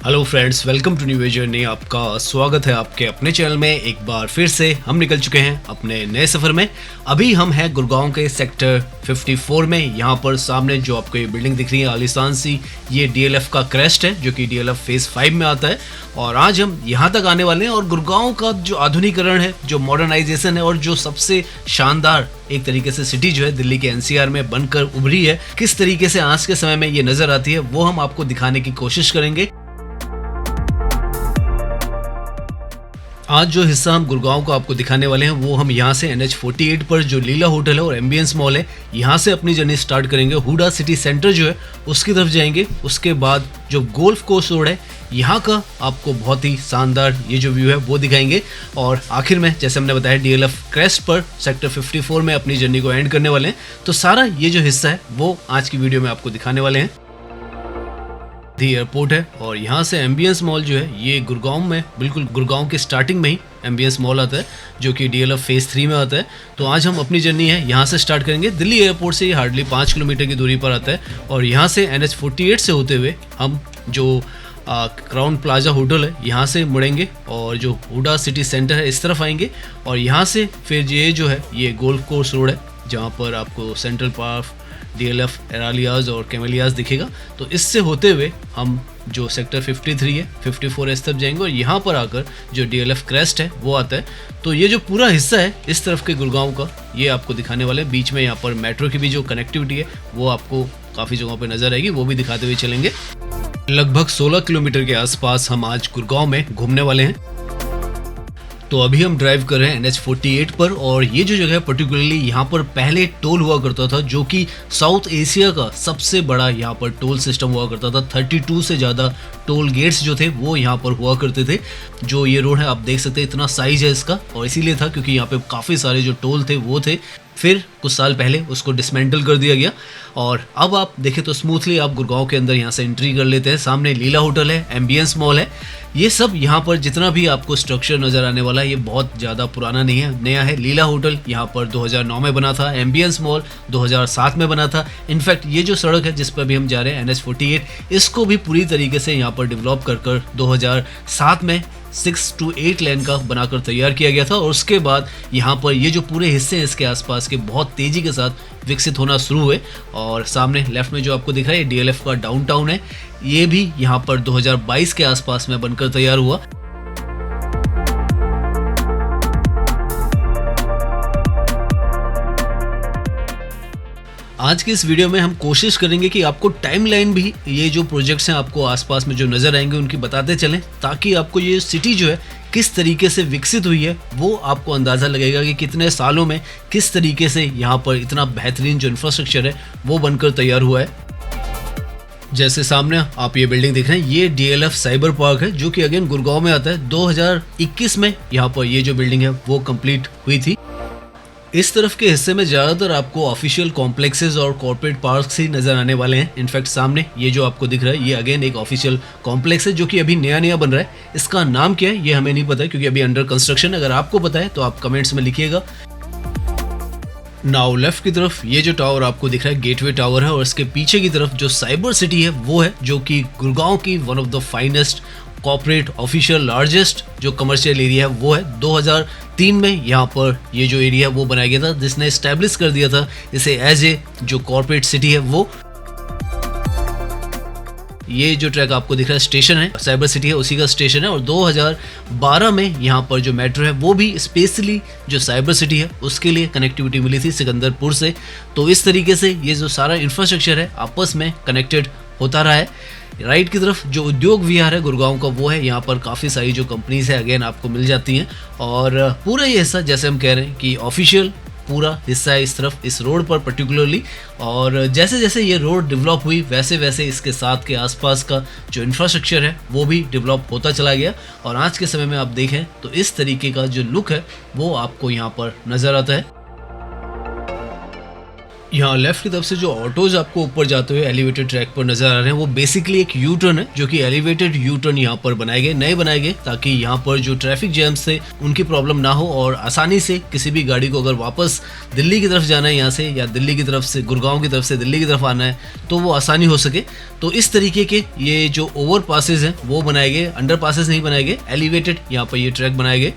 Hello friends, welcome to new way journey. आपका स्वागत है आपके अपने चैनल में। एक बार फिर से हम निकल चुके हैं अपने नए सफ़र में। अभी हम हैं गुड़गांव के सेक्टर 54 में। यहाँ पर सामने जो आपको ये बिल्डिंग दिख रही है आलीशान सी, ये डीएलएफ का क्रेस्ट है जो कि डीएलएफ फेज़ 5 में आता है। और आज हम यहाँ तक आने वाले हैं और गुड़गांव का जो आधुनिकीकरण है, जो मॉडर्नाइजेशन है और जो सबसे शानदार एक तरीके से सिटी जो है दिल्ली के एनसीआर में बनकर उभरी है, किस तरीके से आज के समय में ये नज़र आती है, वो हम आपको दिखाने की कोशिश करेंगे। आज जो हिस्सा हम गुड़गांव को आपको दिखाने वाले हैं वो हम यहाँ से NH48 पर जो लीला होटल है और एम्बियंस मॉल है, यहाँ से अपनी जर्नी स्टार्ट करेंगे। हुडा सिटी सेंटर जो है उसकी तरफ जाएंगे। उसके बाद जो गोल्फ कोर्स रोड है, यहाँ का आपको बहुत ही शानदार ये जो व्यू है वो दिखाएंगे। और आखिर में जैसे हमने बताया डीएलएफ क्रेस्ट पर सेक्टर 54 में अपनी जर्नी को एंड करने वाले हैं। तो सारा ये जो हिस्सा है वो आज की वीडियो में आपको दिखाने वाले हैं। दी एयरपोर्ट है और यहाँ से एम्बियंस मॉल जो है ये गुड़गांव में, बिल्कुल गुड़गांव के स्टार्टिंग में ही एम्बियंस मॉल आता है जो कि डीएलएफ फेज़ 3 में आता है। तो आज हम अपनी जर्नी है यहाँ से स्टार्ट करेंगे। दिल्ली एयरपोर्ट से ये हार्डली 5 किलोमीटर की दूरी पर आता है और यहाँ से NH48 से होते हुए हम जो क्राउन प्लाजा होटल है यहाँ से मुड़ेंगे और जो हुडा सिटी सेंटर है इस तरफ आएंगे। और यहाँ से फिर ये जो है ये गोल्फ कोर्स रोड है जहाँ पर आपको सेंट्रल पार्क, डीएलएफ एरालियाज और कैमेलियाज दिखेगा। तो इससे होते हुए हम जो सेक्टर 53 है 54 इस तरफ जाएंगे और यहाँ पर आकर जो डीएलएफ क्रेस्ट है वो आता है। तो ये जो पूरा हिस्सा है इस तरफ के गुड़गांव का ये आपको दिखाने वाले हैं। बीच में यहाँ पर मेट्रो की भी जो कनेक्टिविटी है वो आपको काफ़ी जगहों पर नजर आएगी, वो भी दिखाते हुए चलेंगे। लगभग 16 किलोमीटर के आसपास हम आज गुड़गांव में घूमने वाले हैं। तो अभी हम ड्राइव कर रहे हैं NH48 पर और ये जो जगह है पर्टिकुलरली यहाँ पर पहले टोल हुआ करता था जो कि साउथ एशिया का सबसे बड़ा यहाँ पर टोल सिस्टम हुआ करता था। 32 से ज़्यादा टोल गेट्स जो थे वो यहाँ पर हुआ करते थे। जो ये रोड है आप देख सकते हैं इतना साइज है इसका, और इसीलिए था क्योंकि यहाँ पे काफ़ी सारे जो टोल थे वो थे। फिर कुछ साल पहले उसको डिसमेंटल कर दिया गया और अब आप देखें तो स्मूथली आप गुड़गांव के अंदर यहाँ से एंट्री कर लेते हैं। सामने लीला होटल है, एम्बियंस मॉल है। ये सब यहाँ पर जितना भी आपको स्ट्रक्चर नज़र आने वाला है ये बहुत ज़्यादा पुराना नहीं है, नया है। लीला होटल यहाँ पर 2009 में बना था, एम्बियंस मॉल 2007 में बना था। इनफैक्ट ये जो सड़क है जिस पर भी हम जा रहे हैं NH48, इसको भी पूरी तरीके से यहाँ पर डेवलप कर 2007 में 6 to 8 लेन का बनाकर तैयार किया गया था। और उसके बाद यहाँ पर ये जो पूरे हिस्से हैं इसके आसपास के बहुत तेज़ी के साथ विकसित होना शुरू हुए। और सामने लेफ्ट में जो आपको दिख रहा है डीएलएफ का डाउनटाउन है, ये भी यहाँ पर 2022 के आसपास में बनकर तैयार हुआ। आज के इस वीडियो में हम कोशिश करेंगे कि आपको टाइमलाइन भी ये जो प्रोजेक्ट्स हैं आपको आसपास में जो नज़र आएंगे उनकी बताते चलें, ताकि आपको ये सिटी जो है किस तरीके से विकसित हुई है वो आपको अंदाज़ा लगेगा कि कितने सालों में किस तरीके से यहाँ पर इतना बेहतरीन जो इंफ्रास्ट्रक्चर है वो बनकर तैयार हुआ है। जैसे सामने आप ये बिल्डिंग देख रहे हैं ये डीएलएफ साइबर पार्क है जो कि अगेन गुड़गांव में आता है। 2021 में यहाँ पर ये जो बिल्डिंग है वो कंप्लीट हुई थी। इस तरफ के हिस्से में ज़्यादातर आपको ऑफिशियल कॉम्प्लेक्सेस और कॉर्पोरेट पार्क्स ही नज़र आने वाले हैं। इनफैक्ट सामने ये जो आपको दिख रहा है ये अगेन एक ऑफिशियल कॉम्प्लेक्स है जो कि अभी नया बन रहा है। इसका नाम क्या है ये हमें नहीं पता है क्योंकि अभी अंडर कंस्ट्रक्शन। अगर आपको पता है तो आप कमेंट्स में लिखिएगा। नाउ लेफ्ट की तरफ ये जो टावर आपको दिख रहा है गेटवे टावर है और इसके पीछे की तरफ जो साइबर सिटी है वो है जो कि गुड़गांव की one of the finest corporate official largest जो कमर्शियल एरिया है वो है। 2003 में यहाँ पर ये जो एरिया है वो बनाया गया था जिसने इस्टेब्लिश कर दिया था इसे एज ए जो कॉर्पोरेट सिटी है वो। ये जो ट्रैक आपको दिख रहा है स्टेशन है, साइबर सिटी है उसी का स्टेशन है। और 2012 में यहाँ पर जो मेट्रो है वो भी स्पेशली जो साइबर सिटी है उसके लिए कनेक्टिविटी मिली थी सिकंदरपुर से। तो इस तरीके से ये जो सारा इंफ्रास्ट्रक्चर है आपस में कनेक्टेड होता रहा है। राइट की तरफ जो उद्योग विहार है गुड़गांव का वो है, यहाँ पर काफ़ी सारी जो कंपनीज है अगेन आपको मिल जाती हैं। और पूरा ये हिस्सा जैसे हम कह रहे हैं कि ऑफिशियल पूरा हिस्सा है इस तरफ, इस रोड पर पर्टिकुलरली। और जैसे जैसे ये रोड डेवलप हुई वैसे वैसे इसके साथ के आसपास का जो इंफ्रास्ट्रक्चर है वो भी डेवलप होता चला गया। और आज के समय में आप देखें तो इस तरीके का जो लुक है वो आपको यहाँ पर नज़र आता है। यहाँ लेफ्ट की तरफ से जो ऑटोज आपको ऊपर जाते हुए एलिवेटेड ट्रैक पर नजर आ रहे हैं वो बेसिकली एक यू टर्न है, जो कि एलिवेटेड यू टर्न यहाँ पर बनाए गए, नए बनाए गए, ताकि यहाँ पर जो ट्रैफिक जैम्स थे उनकी प्रॉब्लम ना हो और आसानी से किसी भी गाड़ी को अगर वापस दिल्ली की तरफ जाना है यहाँ से, या दिल्ली की तरफ से गुड़गांव की तरफ से दिल्ली की तरफ आना है, तो वो आसानी हो सके। तो इस तरीके के ये जो ओवर पासेज हैं वो बनाए गए, अंडर पासेज नहीं बनाए गए, एलिवेटेड यहाँ पर ये ट्रैक बनाए गए।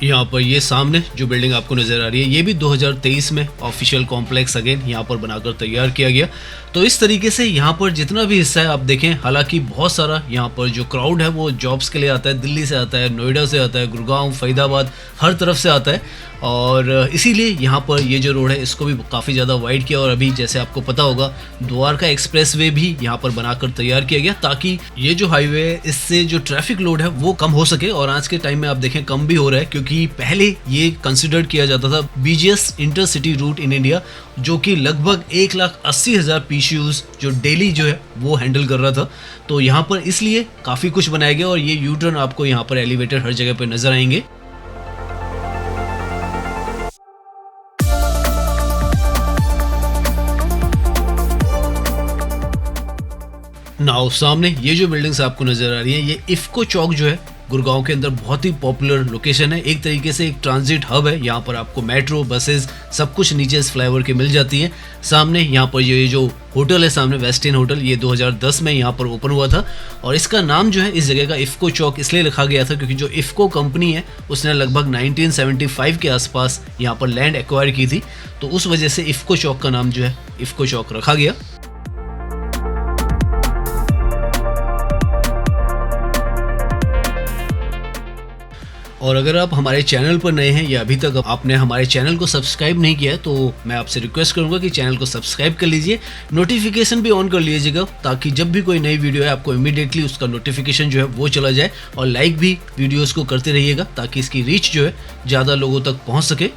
यहाँ पर ये सामने जो बिल्डिंग आपको नजर आ रही है ये भी 2023 में ऑफिशियल कॉम्प्लेक्स अगेन यहाँ पर बनाकर तैयार किया गया। तो इस तरीके से यहाँ पर जितना भी हिस्सा है आप देखें, हालांकि बहुत सारा यहाँ पर जो क्राउड है वो जॉब्स के लिए आता है, दिल्ली से आता है, नोएडा से आता है, गुड़गांव, फरीदाबाद, हर तरफ से आता है, और इसीलिए यहाँ पर ये जो रोड है इसको भी काफ़ी ज़्यादा वाइड किया। और अभी जैसे आपको पता होगा द्वारका एक्सप्रेस वे भी यहाँ पर बनाकर तैयार किया गया, ताकि ये जो हाईवे है इससे जो ट्रैफिक लोड है वो कम हो सके। और आज के टाइम में आप देखें कम भी हो रहा है, क्योंकि पहले ये कंसिडर किया जाता था BGS intercity route in India, जो कि लगभग 1,80,000 पीसीयूज जो डेली जो है वो हैंडल कर रहा था। तो यहाँ पर इसलिए काफ़ी कुछ बनाया गया और ये यू टर्न आपको यहाँ पर एलिवेटेड हर जगह पर नजर आएंगे। नाउ सामने ये जो बिल्डिंग्स आपको नजर आ रही है ये इफ्को चौक जो है गुड़गांव के अंदर बहुत ही पॉपुलर लोकेशन है, एक तरीके से एक ट्रांजिट हब है। यहाँ पर आपको मेट्रो, बसेस सब कुछ नीचे इस फ्लाईओवर के मिल जाती है। सामने यहाँ पर ये जो होटल है सामने, वेस्ट इंड होटल, ये 2010 में यहाँ पर ओपन हुआ था और इसका नाम जो है इस जगह का इफ्को चौक इसलिए रखा गया था क्योंकि जो इफ्को कंपनी है उसने लगभग 1975 के आसपास यहाँ पर लैंड एक्वायर की थी, तो उस वजह से इफ्को चौक का नाम जो है इफ्को चौक रखा गया। और अगर आप हमारे चैनल पर नए हैं या अभी तक आपने हमारे चैनल को सब्सक्राइब नहीं किया है तो मैं आपसे रिक्वेस्ट करूंगा कि चैनल को सब्सक्राइब कर लीजिए, नोटिफिकेशन भी ऑन कर लीजिएगा, ताकि जब भी कोई नई वीडियो है आपको इमीडिएटली उसका नोटिफिकेशन जो है वो चला जाए। और लाइक भी वीडियोज़ को करते रहिएगा ताकि इसकी रीच जो है ज़्यादा लोगों तक पहुँच सके।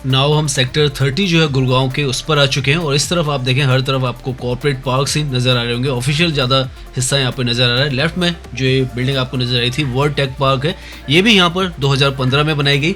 नाउ हम सेक्टर 30 जो है गुड़गांव के उस पर आ चुके हैं और इस तरफ आप देखें हर तरफ आपको कॉर्पोरेट पार्क्स ही नजर आ रहे होंगे। ऑफिशियल ज़्यादा हिस्सा यहाँ पे नजर आ रहा है। लेफ्ट में जो ये बिल्डिंग आपको नजर आई थी वर्ल्ड टेक पार्क है, ये भी यहाँ पर 2015 में बनाई गई।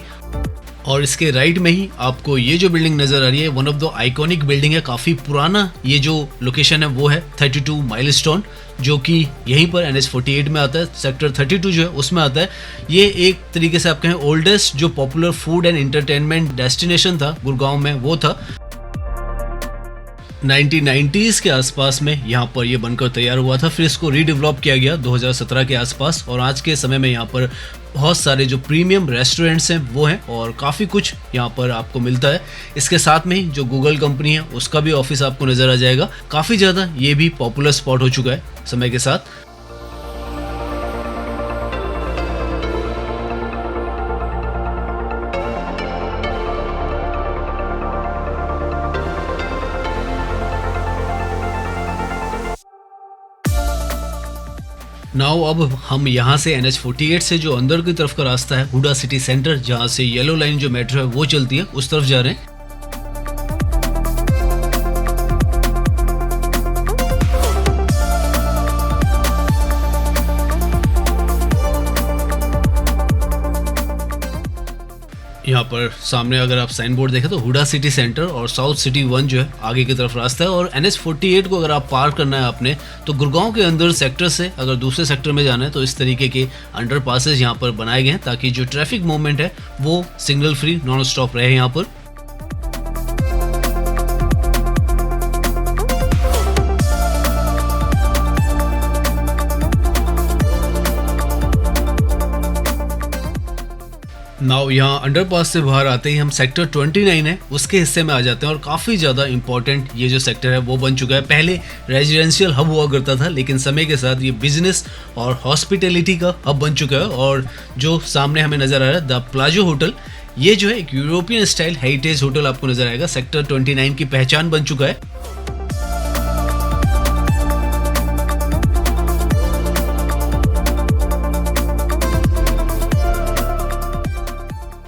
और इसके राइट में ही आपको ये जो बिल्डिंग नजर आ रही है one of the iconic building है, काफ़ी पुराना ये जो लोकेशन है वो है 32 माइलस्टोन, जो कि यहीं पर NH48 में आता है, सेक्टर 32 जो है उसमें आता है। ये एक तरीके से आप कहें ओल्डेस्ट जो popular food and entertainment destination था गुड़गांव में वो था। 1990s के आसपास में यहाँ पर ये बनकर तैयार हुआ था, फिर इसको रीडेवलप किया गया 2017 के आसपास और आज के समय में यहाँ पर बहुत सारे जो प्रीमियम रेस्टोरेंट्स हैं वो हैं और काफ़ी कुछ यहाँ पर आपको मिलता है। इसके साथ में ही जो गूगल कंपनी है उसका भी ऑफिस आपको नज़र आ जाएगा। काफ़ी ज़्यादा ये भी पॉपुलर स्पॉट हो चुका है समय के साथ। नाउ अब हम यहाँ से NH48 से जो अंदर की तरफ का रास्ता है हुडा सिटी सेंटर, जहाँ से येलो लाइन जो मेट्रो है वो चलती है, उस तरफ जा रहे हैं। यहाँ पर सामने अगर आप साइन बोर्ड देखें तो हुडा सिटी सेंटर और साउथ सिटी 1 जो है आगे की तरफ रास्ता है। और NH48 को अगर आप पार करना है आपने तो गुड़गांव के अंदर सेक्टर से अगर दूसरे सेक्टर में जाना है तो इस तरीके के अंडर पासेज यहाँ पर बनाए गए हैं ताकि जो ट्रैफिक मूवमेंट है वो सिग्नल फ्री नॉन स्टॉप रहे यहाँ पर। नाउ यहाँ अंडरपास से बाहर आते ही हम सेक्टर 29 है उसके हिस्से में आ जाते हैं और काफ़ी ज़्यादा इंपॉर्टेंट ये जो सेक्टर है वो बन चुका है। पहले रेजिडेंशियल हब हुआ करता था लेकिन समय के साथ ये बिजनेस और हॉस्पिटैलिटी का हब बन चुका है। और जो सामने हमें नज़र आ रहा है द प्लाजो होटल, ये जो है एक यूरोपियन स्टाइल हेरिटेज होटल आपको नज़र आएगा, सेक्टर 29 की पहचान बन चुका है।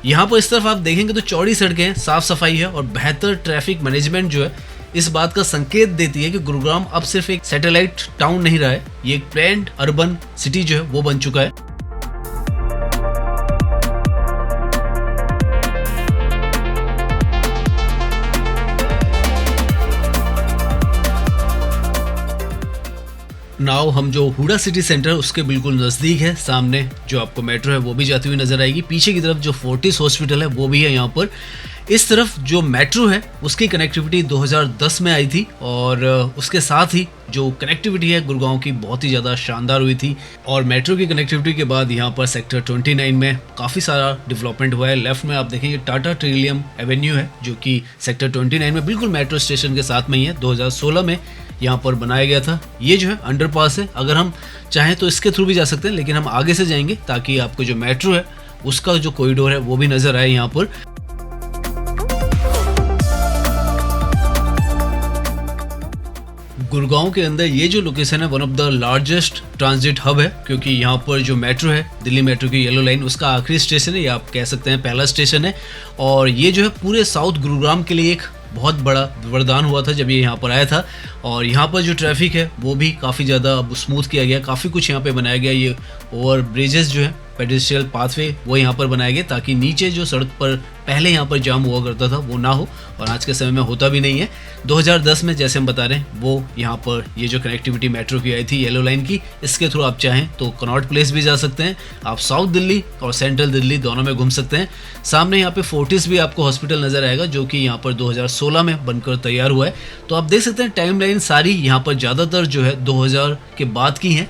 यहाँ पर इस तरफ आप देखेंगे तो चौड़ी सड़कें हैं, साफ सफाई है और बेहतर ट्रैफिक मैनेजमेंट जो है इस बात का संकेत देती है कि गुरुग्राम अब सिर्फ एक सैटेलाइट टाउन नहीं रहा है, ये एक प्लान्ड अर्बन सिटी जो है वो बन चुका है। नाउ हम जो हुडा सिटी सेंटर उसके बिल्कुल नज़दीक है, सामने जो आपको मेट्रो है वो भी जाती हुई नजर आएगी, पीछे की तरफ जो फोर्टिस हॉस्पिटल है वो भी है यहाँ पर। इस तरफ जो मेट्रो है उसकी कनेक्टिविटी 2010 में आई थी और उसके साथ ही जो कनेक्टिविटी है गुड़गांव की बहुत ही ज़्यादा शानदार हुई थी। और मेट्रो की कनेक्टिविटी के बाद यहाँ पर सेक्टर 29 में काफ़ी सारा डेवलपमेंट हुआ है। लेफ्ट में आप देखेंगे टाटा ट्रिलियम एवेन्यू है जो कि सेक्टर 29 में बिल्कुल मेट्रो स्टेशन के साथ में ही है, 2016 में यहाँ पर बनाया गया था। ये जो है अंडरपास है, अगर हम चाहें तो इसके थ्रू भी जा सकते हैं, लेकिन हम आगे से जाएंगे ताकि आपको जो मेट्रो है उसका जो कॉरिडोर है वो भी नज़र आए यहाँ पर। गुड़गांव के अंदर ये जो लोकेशन है one of the largest transit hub है, क्योंकि यहाँ पर जो मेट्रो है दिल्ली मेट्रो की येलो लाइन उसका आखिरी स्टेशन है, या आप कह सकते हैं पहला स्टेशन है। और ये जो है पूरे साउथ गुरुग्राम के लिए एक बहुत बड़ा वरदान हुआ था जब ये यहाँ पर आया था। और यहाँ पर जो ट्रैफिक है वो भी काफ़ी ज़्यादा अब स्मूथ किया गया, काफ़ी कुछ यहाँ पे बनाया गया। ये ओवर ब्रिजेस जो है पेडेस्ट्रियल पाथवे वो यहाँ पर बनाए गए ताकि नीचे जो सड़क पर पहले यहाँ पर जाम हुआ करता था वो ना हो, और आज के समय में होता भी नहीं है। 2010 में जैसे हम बता रहे हैं वो यहाँ पर ये जो कनेक्टिविटी मेट्रो की आई थी येलो लाइन की, इसके थ्रू आप चाहें तो कनॉट प्लेस भी जा सकते हैं, आप साउथ दिल्ली और सेंट्रल दिल्ली दोनों में घूम सकते हैं। सामने यहाँ पे फोर्टिस भी आपको हॉस्पिटल नजर आएगा जो कि यहाँ पर 2016 में बनकर तैयार हुआ है। तो आप देख सकते हैं टाइमलाइन सारी यहाँ पर ज़्यादातर जो है 2000 के बाद की हैं।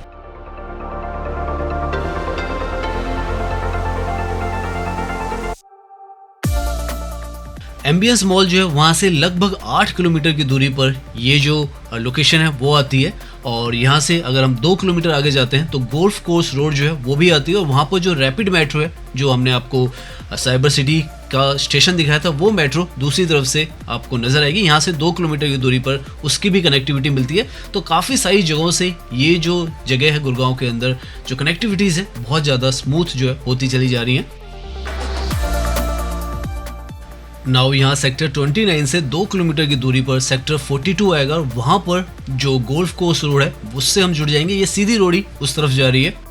एम्बियंस मॉल जो है वहाँ से लगभग 8 किलोमीटर की दूरी पर ये जो लोकेशन है वो आती है। और यहाँ से अगर हम 2 किलोमीटर आगे जाते हैं तो गोल्फ कोर्स रोड जो है वो भी आती है, और वहाँ पर जो रैपिड मेट्रो है जो हमने आपको साइबर सिटी का स्टेशन दिखाया था वो मेट्रो दूसरी तरफ से आपको नजर आएगी। यहाँ से 2 किलोमीटर की दूरी पर उसकी भी कनेक्टिविटी मिलती है। तो काफ़ी सारी जगहों से ये जो जगह है गुड़गांव के अंदर जो कनेक्टिविटीज़ है बहुत ज़्यादा स्मूथ जो है होती चली जा रही हैं। नाउ यहाँ सेक्टर 29 से 2 किलोमीटर की दूरी पर सेक्टर 42 आएगा, और वहाँ पर जो गोल्फ कोर्स रोड है उससे हम जुड़ जाएंगे। ये सीधी रोड ही उस तरफ जा रही है।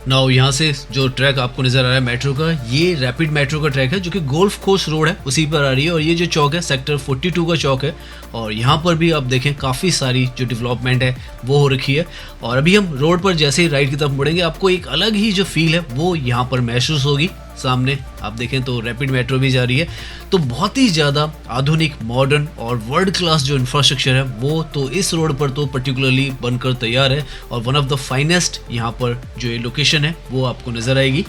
नाउ यहाँ से जो ट्रैक आपको नजर आ रहा है मेट्रो का, ये रैपिड मेट्रो का ट्रैक है जो कि गोल्फ कोर्स रोड है उसी पर आ रही है। और ये जो चौक है सेक्टर 42 का चौक है, और यहाँ पर भी आप देखें काफ़ी सारी जो डेवलपमेंट है वो हो रखी है। और अभी हम रोड पर जैसे ही राइट की तरफ मुड़ेंगे आपको एक अलग ही जो फील है वो यहाँ पर महसूस होगी। सामने आप देखें तो रैपिड मेट्रो भी जा रही है। तो बहुत ही ज़्यादा आधुनिक मॉडर्न और वर्ल्ड क्लास जो इंफ्रास्ट्रक्चर है वो तो इस रोड पर तो पर्टिकुलरली बनकर तैयार है, और वन ऑफ द फाइनेस्ट यहाँ पर जो ये लोकेशन है वो आपको नज़र आएगी।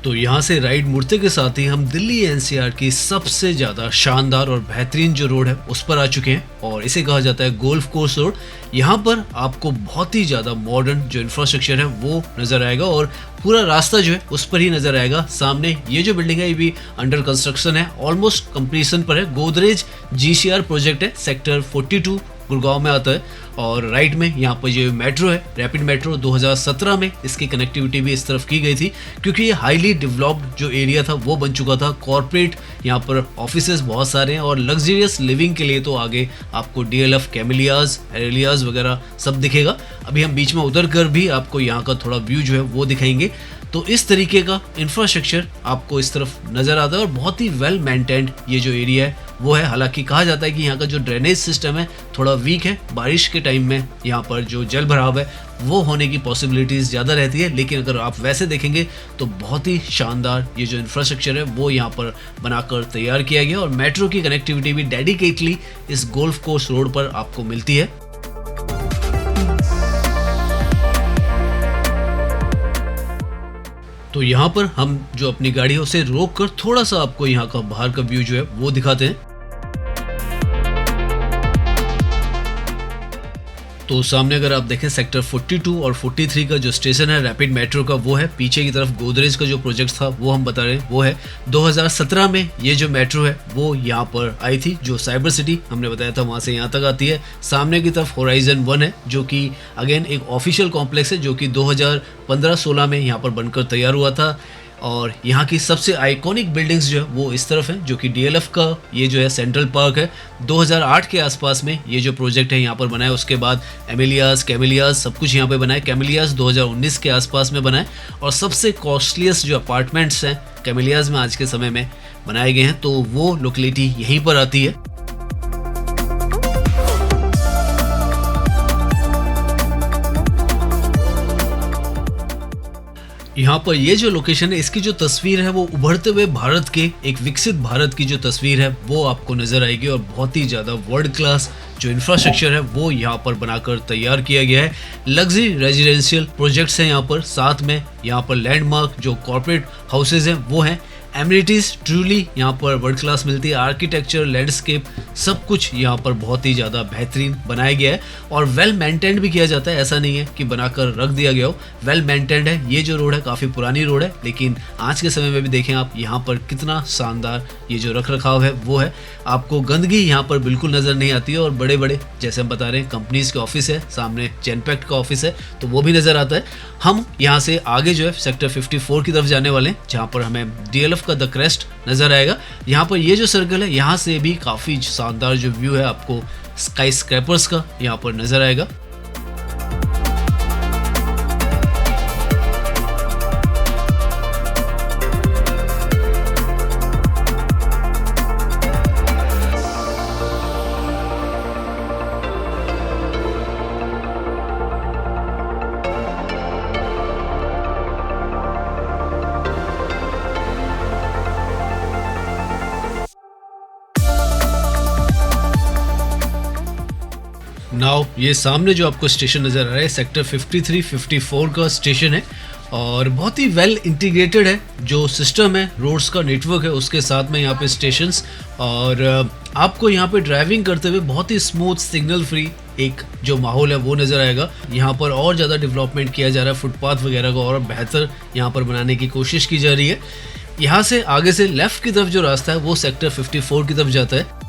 तो यहाँ से राइट मुड़ते के साथ ही हम दिल्ली एनसीआर की सबसे ज़्यादा शानदार और बेहतरीन जो रोड है उस पर आ चुके हैं, और इसे कहा जाता है गोल्फ कोर्स रोड। यहाँ पर आपको बहुत ही ज़्यादा मॉडर्न जो इंफ्रास्ट्रक्चर है वो नज़र आएगा, और पूरा रास्ता जो है उस पर ही नज़र आएगा। सामने ये जो बिल्डिंग है ये भी अंडर कंस्ट्रक्शन है, ऑलमोस्ट कंप्लीशन पर है। गोदरेज GCR प्रोजेक्ट है, सेक्टर 42 गुड़गांव में आता है। और राइट में यहाँ पर जो मेट्रो है रैपिड मेट्रो 2017 में इसकी कनेक्टिविटी भी इस तरफ की गई थी, क्योंकि ये हाईली डेवलप्ड जो एरिया था वो बन चुका था। कॉर्पोरेट यहाँ पर ऑफिसेज बहुत सारे हैं, और लग्जरियस लिविंग के लिए तो आगे आपको DLF कैमिलियाज एरेलियाज वगैरह सब दिखेगा। अभी हम बीच में उतर कर भी आपको यहाँ का थोड़ा व्यू जो है वो दिखाएंगे। तो इस तरीके का इंफ्रास्ट्रक्चर आपको इस तरफ नज़र आता है, और बहुत ही वेल मेंटेन्ड ये जो एरिया है वो है। हालांकि कहा जाता है कि यहाँ का जो ड्रेनेज सिस्टम है थोड़ा वीक है, बारिश के टाइम में यहाँ पर जो जल भराव है वो होने की पॉसिबिलिटीज़ ज़्यादा रहती है। लेकिन अगर आप वैसे देखेंगे तो बहुत ही शानदार ये जो इंफ्रास्ट्रक्चर है वो यहाँ पर बनाकर तैयार किया गया, और मेट्रो की कनेक्टिविटी भी डेडिकेटली इस गोल्फ कोर्स रोड पर आपको मिलती है। तो यहाँ पर हम जो अपनी गाड़ी है उसे रोक कर थोड़ा सा आपको यहाँ का बाहर का व्यू जो है वो दिखाते हैं। तो सामने अगर आप देखें सेक्टर 42 और 43 का जो स्टेशन है रैपिड मेट्रो का वो है। पीछे की तरफ गोदरेज का जो प्रोजेक्ट था वो हम बता रहे हैं वो है 2017 में ये जो मेट्रो है वो यहाँ पर आई थी, जो साइबर सिटी हमने बताया था वहाँ से यहाँ तक आती है। सामने की तरफ होराइजन 1 है जो कि अगेन एक ऑफिशियल कॉम्प्लेक्स है जो कि 2015-16 में यहाँ पर बनकर तैयार हुआ था। और यहाँ की सबसे आइकॉनिक बिल्डिंग्स जो है वो इस तरफ हैं, जो कि डीएलएफ का ये जो है सेंट्रल पार्क है। 2008 के आसपास में ये जो प्रोजेक्ट है यहाँ पर बना है। उसके बाद एमिलियाज, कैमिलियाज सब कुछ यहाँ पे बना है। कैमिलियाज 2019 के आसपास में बना है और सबसे कॉस्टलीस्ट जो अपार्टमेंट्स हैं कैमिलियाज में आज के समय में बनाए गए हैं, तो वो लोकेलिटी यहीं पर आती है। यहाँ पर ये जो लोकेशन है इसकी जो तस्वीर है वो उभरते हुए भारत के, एक विकसित भारत की जो तस्वीर है वो आपको नजर आएगी। और बहुत ही ज़्यादा वर्ल्ड क्लास जो इंफ्रास्ट्रक्चर है वो यहाँ पर बनाकर तैयार किया गया है। लग्जरी रेजिडेंशियल प्रोजेक्ट्स हैं यहाँ पर, साथ में यहाँ पर लैंडमार्क जो कॉर्पोरेट हाउसेज हैं वो हैं। एमिनिटीज़ ट्रूली यहाँ पर वर्ल्ड क्लास मिलती है। आर्किटेक्चर, लैंडस्केप सब कुछ यहाँ पर बहुत ही ज़्यादा बेहतरीन बनाया गया है और वेल मेंटेन्ड भी किया जाता है। ऐसा नहीं है कि बनाकर रख दिया गया हो, वेल मेंटेन्ड है। ये जो रोड है काफ़ी पुरानी रोड है, लेकिन आज के समय में भी देखें आप यहाँ पर कितना शानदार ये जो रख रखाव है वो है। आपको गंदगी यहाँ पर बिल्कुल नज़र नहीं आती है और बड़े बड़े जैसे हम बता रहे हैं कंपनीज़ के ऑफिस है, सामने जेनपैक्ट का ऑफिस है तो वो भी नज़र आता है। हम यहाँ से आगे जो है सेक्टर 54 की तरफ जाने वाले हैं, जहाँ पर हमें डीएलएफ का द क्रेस्ट नजर आएगा। यहाँ पर ये जो सर्कल है यहाँ से भी काफी शानदार जो व्यू है आपको स्काई स्क्रैपर्स का यहाँ पर नजर आएगा। नाउ ये सामने जो आपको स्टेशन नज़र आ रहा है सेक्टर 53-54 का स्टेशन है और बहुत ही वेल इंटीग्रेटेड है जो सिस्टम है, रोड्स का नेटवर्क है उसके साथ में यहाँ पे स्टेशंस। और आपको यहाँ पे ड्राइविंग करते हुए बहुत ही स्मूथ सिग्नल फ्री एक जो माहौल है वो नज़र आएगा। यहाँ पर और ज़्यादा डेवलपमेंट किया जा रहा है, फुटपाथ वगैरह को और बेहतर यहाँ पर बनाने की कोशिश की जा रही है। यहाँ से आगे से लेफ्ट की तरफ जो रास्ता है वो सेक्टर 54 की तरफ जाता है।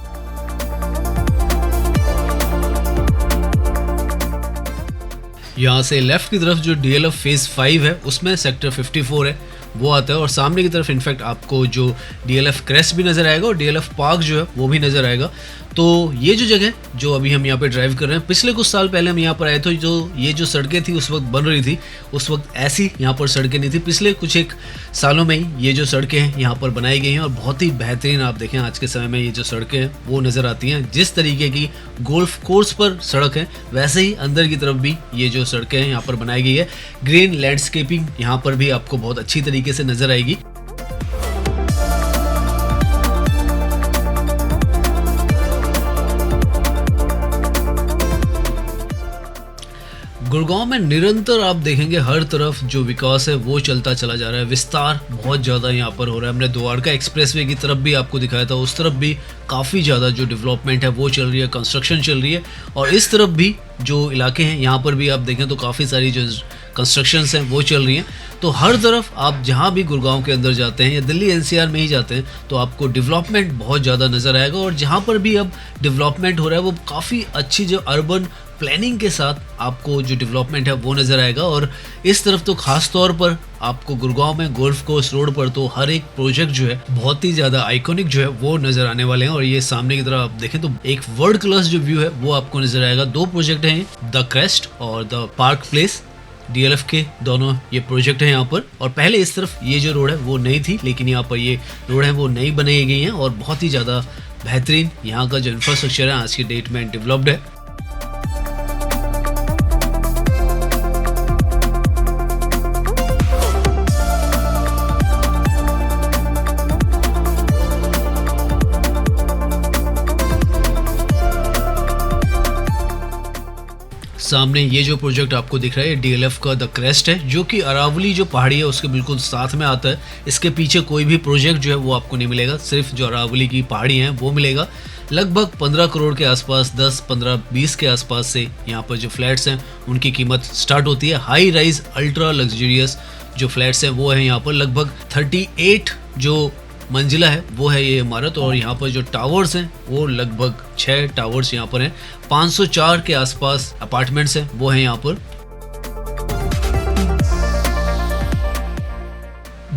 यहाँ से लेफ्ट की तरफ जो डीएलएफ फेज 5 है उसमें सेक्टर 54 है वो आता है और सामने की तरफ इनफैक्ट आपको जो डीएलएफ क्रेस्ट भी नज़र आएगा और डीएलएफ पार्क जो है वो भी नज़र आएगा। तो ये जो जगह जो अभी हम यहाँ पे ड्राइव कर रहे हैं, पिछले कुछ साल पहले हम यहाँ पर आए थे, जो ये जो सड़कें थी उस वक्त बन रही थी, उस वक्त ऐसी यहाँ पर सड़कें नहीं थी। पिछले कुछ एक सालों में ही ये जो सड़कें हैं यहाँ पर बनाई गई हैं और बहुत ही बेहतरीन आप देखें आज के समय में ये जो सड़कें हैं वो नज़र आती हैं। जिस तरीके की गोल्फ कोर्स पर सड़क है वैसे ही अंदर की तरफ भी ये जो सड़कें हैं यहाँ पर बनाई गई है। ग्रीन लैंडस्केपिंग यहाँ पर भी आपको बहुत अच्छी तरीके से नज़र आएगी। गुड़गांव में निरंतर आप देखेंगे हर तरफ जो विकास है वो चलता चला जा रहा है, विस्तार बहुत ज़्यादा यहाँ पर हो रहा है। हमने द्वारका एक्सप्रेसवे की तरफ भी आपको दिखाया था, उस तरफ भी काफ़ी ज़्यादा जो डेवलपमेंट है वो चल रही है, कंस्ट्रक्शन चल रही है। और इस तरफ भी जो इलाके हैं यहाँ पर भी आप देखें तो काफ़ी सारी जो कंस्ट्रक्शंस हैं वो चल रही हैं। तो हर तरफ आप जहाँ भी गुड़गांव के अंदर जाते हैं या दिल्ली एनसीआर में ही जाते हैं तो आपको डेवलपमेंट बहुत ज़्यादा नज़र आएगा। और जहाँ पर भी अब डेवलपमेंट हो रहा है वो काफ़ी अच्छी जो अर्बन प्लानिंग के साथ आपको जो डेवलपमेंट है वो नज़र आएगा। और इस तरफ तो खास तौर पर आपको गुड़गांव में गोल्फ कोर्स रोड पर तो हर एक प्रोजेक्ट जो है बहुत ही ज़्यादा आइकॉनिक जो है वो नज़र आने वाले हैं। और ये सामने की तरफ आप देखें तो एक वर्ल्ड क्लास जो व्यू है वो आपको नज़र आएगा। दो प्रोजेक्ट हैं, द क्रेस्ट और द पार्क प्लेस, डीएलएफ के दोनों ये प्रोजेक्ट हैं यहाँ पर। और पहले इस तरफ ये जो रोड है वो नई थी, लेकिन यहाँ पर ये रोड है वो नई बनाई गई है और बहुत ही ज़्यादा बेहतरीन यहाँ का जो इंफ्रास्ट्रक्चर है आज की डेट में डेवलप्ड है। सामने ये जो प्रोजेक्ट आपको दिख रहा है डीएलएफ का द क्रेस्ट है, जो कि अरावली जो पहाड़ी है उसके बिल्कुल साथ में आता है। इसके पीछे कोई भी प्रोजेक्ट जो है वो आपको नहीं मिलेगा, सिर्फ जो अरावली की पहाड़ी है वो मिलेगा। लगभग 15 करोड़ के आसपास, 10, 15, 20 के आसपास से यहाँ पर जो फ्लैट्स हैं उनकी कीमत स्टार्ट होती है। हाई राइज अल्ट्रा लग्जरियस जो फ्लैट्स हैं वो है यहाँ पर लगभग 38 जो मंजिला है वो है ये इमारत। और यहाँ पर जो टावर्स हैं वो लगभग 6 टावर्स यहाँ पर हैं। 504 के आसपास अपार्टमेंट्स हैं वो है यहाँ पर।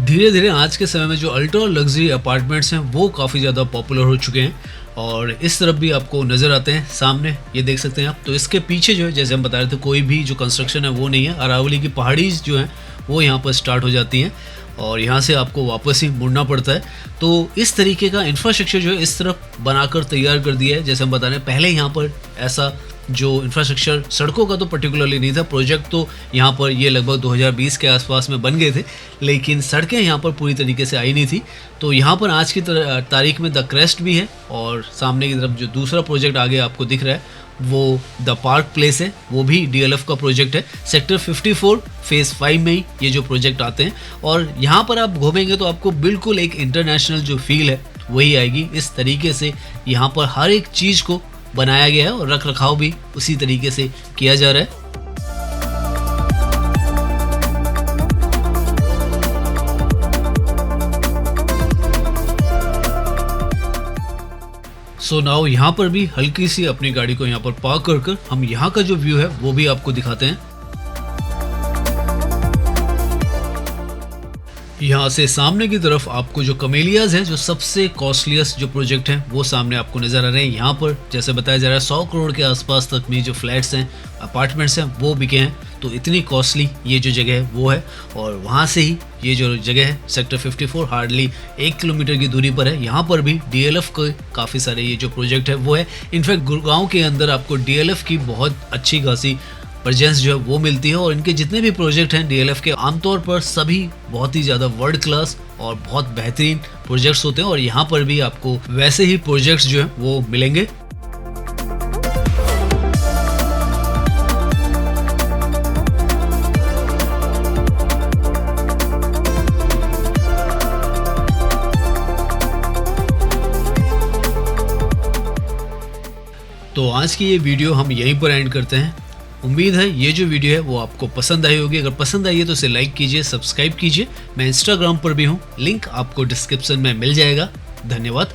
धीरे धीरे आज के समय में जो अल्ट्रा लग्जरी अपार्टमेंट्स हैं वो काफ़ी ज़्यादा पॉपुलर हो चुके हैं और इस तरफ भी आपको नज़र आते हैं। सामने ये देख सकते हैं आप। तो इसके पीछे जो है, जैसे हम बता रहे थे, कोई भी जो कंस्ट्रक्शन है वो नहीं है। अरावली की पहाड़ी जो है वो यहाँ पर स्टार्ट हो जाती हैं और यहाँ से आपको वापस ही मुड़ना पड़ता है। तो इस तरीके का इंफ्रास्ट्रक्चर जो है इस तरफ बनाकर तैयार कर दिया है। जैसे हम बता रहे हैं, पहले यहाँ पर ऐसा जो इंफ्रास्ट्रक्चर सड़कों का तो पर्टिकुलरली नहीं था। प्रोजेक्ट तो यहाँ पर ये लगभग 2020 के आसपास में बन गए थे, लेकिन सड़कें यहाँ पर पूरी तरीके से आई नहीं थी। तो यहाँ पर आज की तारीख में द क्रेस्ट भी है और सामने की तरफ जो दूसरा प्रोजेक्ट आगे आपको दिख रहा है वो द पार्क प्लेस है, वो भी DLF का प्रोजेक्ट है। सेक्टर 54 फेज़ 5 में ही ये जो प्रोजेक्ट आते हैं और यहाँ पर आप घूमेंगे तो आपको बिल्कुल एक इंटरनेशनल जो फील है वही आएगी। इस तरीके से यहाँ पर हर एक चीज़ को बनाया गया है और रख रखाव भी उसी तरीके से किया जा रहा है। सो नाउ यहाँ पर भी हल्की सी अपनी गाड़ी को यहाँ पर पार्क कर हम यहाँ का जो व्यू है वो भी आपको दिखाते हैं। यहाँ से सामने की तरफ आपको जो कमेलियाज हैं, जो सबसे कॉस्टलीस्ट जो प्रोजेक्ट हैं वो सामने आपको नज़र आ रहे हैं। यहाँ पर जैसे बताया जा रहा है 100 करोड़ के आसपास तक में जो फ्लैट्स हैं, अपार्टमेंट्स हैं वो बिके हैं। तो इतनी कॉस्टली ये जो जगह है वो है और वहाँ से ही ये जो जगह है सेक्टर 54 हार्डली 1 किलोमीटर की दूरी पर है। यहाँ पर भी DLF के काफ़ी सारे ये जो प्रोजेक्ट है वो है। इनफैक्ट गुड़गांव के अंदर आपको DLF की बहुत अच्छी खासी प्रेजेंस जो है वो मिलती है और इनके जितने भी प्रोजेक्ट हैं DLF के, आमतौर पर सभी बहुत ही ज़्यादा वर्ल्ड क्लास और बहुत बेहतरीन प्रोजेक्ट्स होते हैं और यहाँ पर भी आपको वैसे ही प्रोजेक्ट्स जो हैं वो मिलेंगे। तो आज की ये वीडियो हम यहीं पर एंड करते हैं। उम्मीद है ये जो वीडियो है वो आपको पसंद आई होगी। अगर पसंद आई है तो इसे लाइक कीजिए, सब्सक्राइब कीजिए। मैं इंस्टाग्राम पर भी हूँ, लिंक आपको डिस्क्रिप्शन में मिल जाएगा। धन्यवाद।